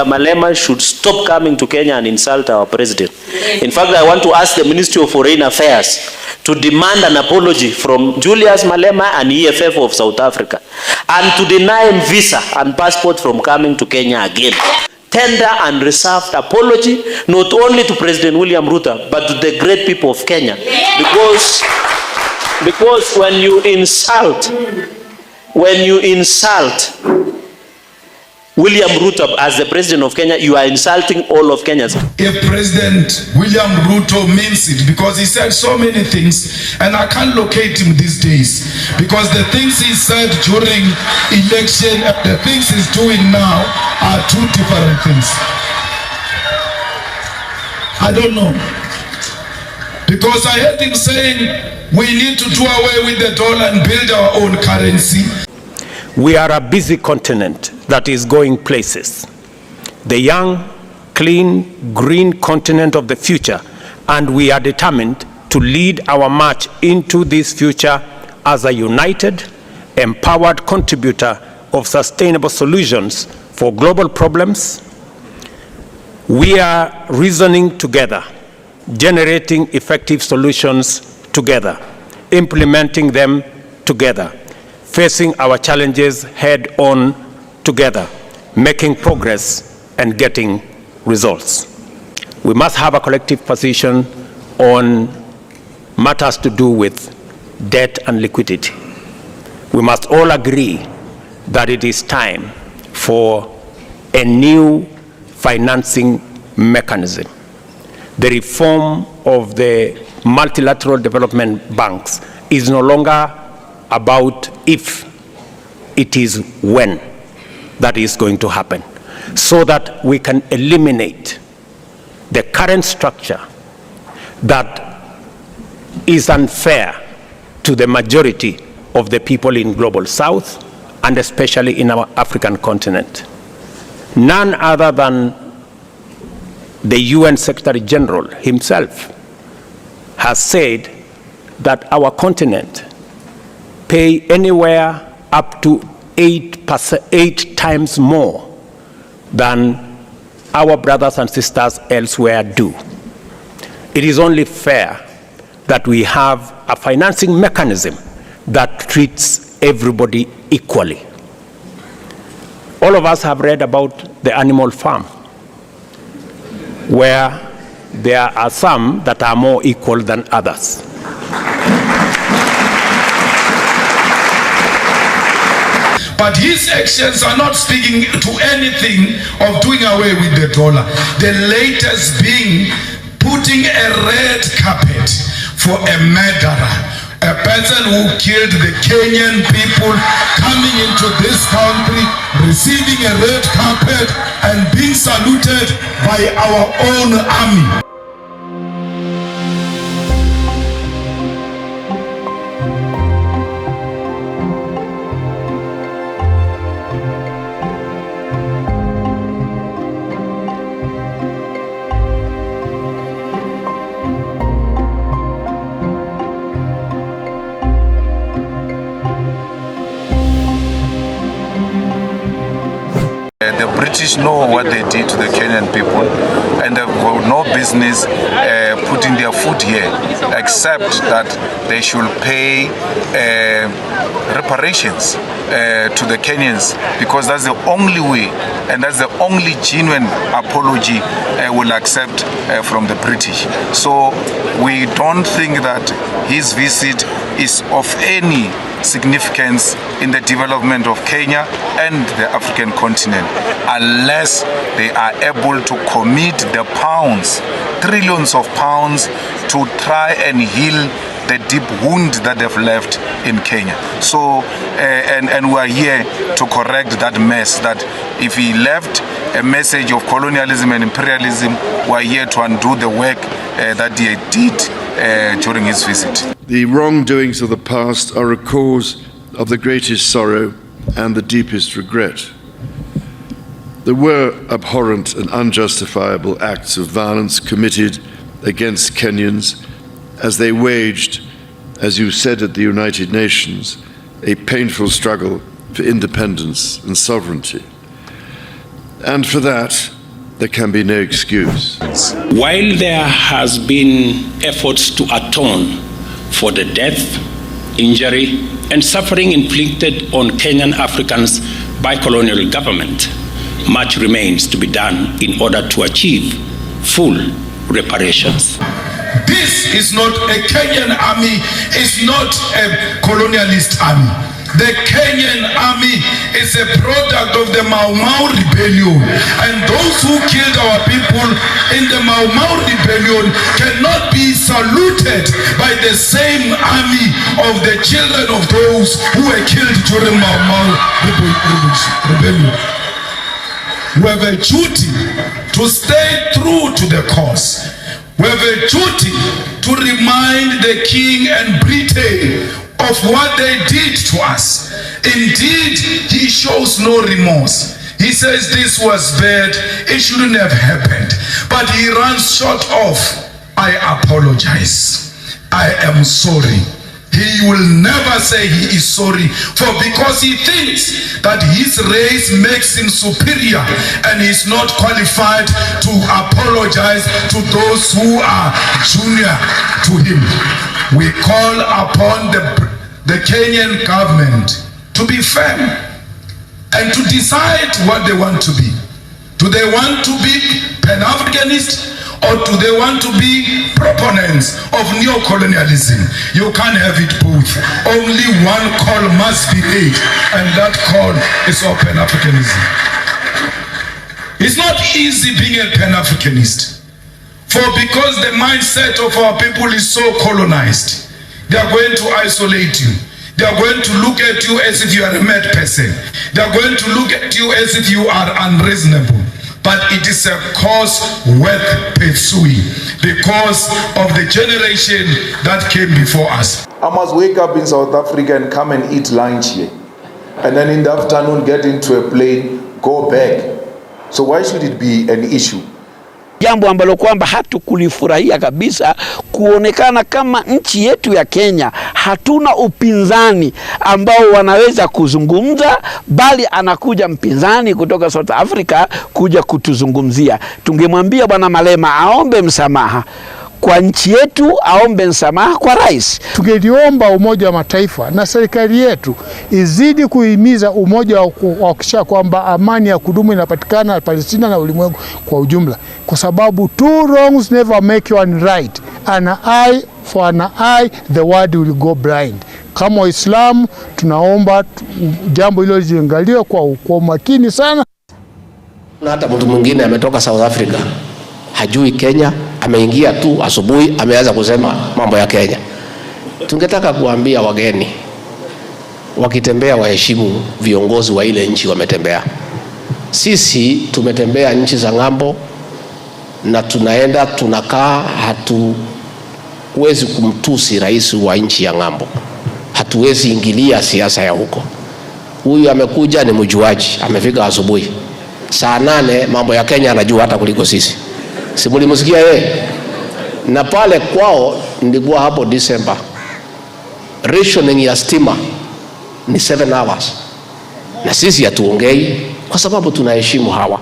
Malema should stop coming to Kenya and insult our president. In fact, I want to ask the Ministry of Foreign Affairs to demand an apology from Julius Malema and EFF of South Africa, and to deny him visa and passport from coming to Kenya again. Tender and reserved apology, not only to President William Ruto, but to the great people of Kenya. Because when you insult William Ruto as the president of Kenya, you are insulting all of Kenyans. If President William Ruto means it, because he said so many things, and I can't locate him these days, because the things he said during election and the things he's doing now are two different things. I don't know. Because I heard him saying we need to do away with the dollar and build our own currency. We are a busy continent that is going places. The young, clean, green continent of the future, and we are determined to lead our march into this future as a united, empowered contributor of sustainable solutions for global problems. We are reasoning together, generating effective solutions together, implementing them together, facing our challenges head on together, making progress and getting results. We must have a collective position on matters to do with debt and liquidity. We must all agree that it is time for a new financing mechanism. The reform of the multilateral development banks is no longer about if, it is when that is going to happen, so that we can eliminate the current structure that is unfair to the majority of the people in Global South and especially in our African continent. None other than the UN Secretary General himself has said that our continent pay anywhere up to 8 times more than our brothers and sisters elsewhere do. It is only fair that we have a financing mechanism that treats everybody equally. All of us have read about the animal farm, where there are some that are more equal than others. But his actions are not speaking to anything of doing away with the dollar. The latest being putting a red carpet for a murderer, a person who killed the Kenyan people, coming into this country, receiving a red carpet and being saluted by our own army. The British know what they did to the Kenyan people, and they've got no business putting their foot here, except that they should pay reparations to the Kenyans, because that's the only way, and that's the only genuine apology we'll accept from the British. So we don't think that his visit is of any significance in the development of Kenya and the African continent, unless they are able to commit the pounds, trillions of pounds, to try and heal the deep wound that they've left in Kenya. So, and we are here to correct that mess, that if he left a message of colonialism and imperialism, we are here to undo the work that he did during his visit. The wrongdoings of the past are a cause of the greatest sorrow and the deepest regret. There were abhorrent and unjustifiable acts of violence committed against Kenyans as they waged, as you said at the United Nations, a painful struggle for independence and sovereignty. And for that, there can be no excuse. While there has been efforts to atone for the death, injury, and suffering inflicted on Kenyan Africans by colonial government, much remains to be done in order to achieve full reparations. This is not a Kenyan army, it's not a colonialist army. The Kenyan army is a product of the Mau Mau rebellion, and those who killed our people in the Mau Mau rebellion cannot be saluted by the same army of the children of those who were killed during Mau Mau rebellion. We have a duty to stay true to the cause. We have a duty to remind the king and Britain of what they did to us. Indeed, he shows no remorse. He says this was bad, it shouldn't have happened. But he runs short of, I apologize, I am sorry. He will never say he is sorry, for because he thinks that his race makes him superior and he's not qualified to apologize to those who are junior to him. We call upon the Kenyan government to be firm and to decide what they want to be. Do they want to be Pan-Africanist, or do they want to be proponents of neo-colonialism? You can't have it both. Only one call must be made, and that call is of Pan-Africanism. It's not easy being a Pan-Africanist, for because the mindset of our people is so colonized, they are going to isolate you. They are going to look at you as if you are a mad person. They are going to look at you as if you are unreasonable. But it is a cause worth pursuing because of the generation that came before us. I must wake up in South Africa and come and eat lunch here, and then in the afternoon get into a plane, go back. So why should it be an issue? Jambo ambalo kwamba hatukulifurahia kabisa, kuonekana kama nchi yetu ya Kenya hatuna upinzani ambao wanaweza kuzungumza, bali anakuja mpinzani kutoka South Africa kuja kutuzungumzia. Tungemwambia Bwana Malema aombe msamaha kwa nchi yetu, aombe msamaha kwa rais. Tungeliomba Umoja wa Mataifa na serikali yetu izidi kuhimiza umoja wa kuhakikisha kwamba amani ya kudumu inapatikana Palestina na ulimwengu kwa ujumla, kwa sababu two wrongs never make one right. An eye for an eye, the world will go blind. Kama Waislamu tunaomba jambo hilo liangaliwe kwa makini sana. Na hata mtu mwingine ametoka South Africa, hajui Kenya, ameingia tu asubuhi ameanza kusema mambo ya Kenya. Tungetaka kuambia wageni wakitembea waheshimu viongozi wa ile nchi wametembea. Sisi tumetembea nchi za ng'ambo na tunaenda tunakaa, hatuwezi kumtusi rais wa nchi ya ng'ambo. Hatuwezi ingilia siasa ya huko. Huyu amekuja ni mjuaji, amefika asubuhi. Saa 8 mambo ya Kenya anajua hata kuliko sisi. Simulimsikia yeye. Na pale kwao nilikuwa hapo December. Rationing ya stima ni 7 hours. Na sisi hatuongei kwa sababu tunaheshimu hawa.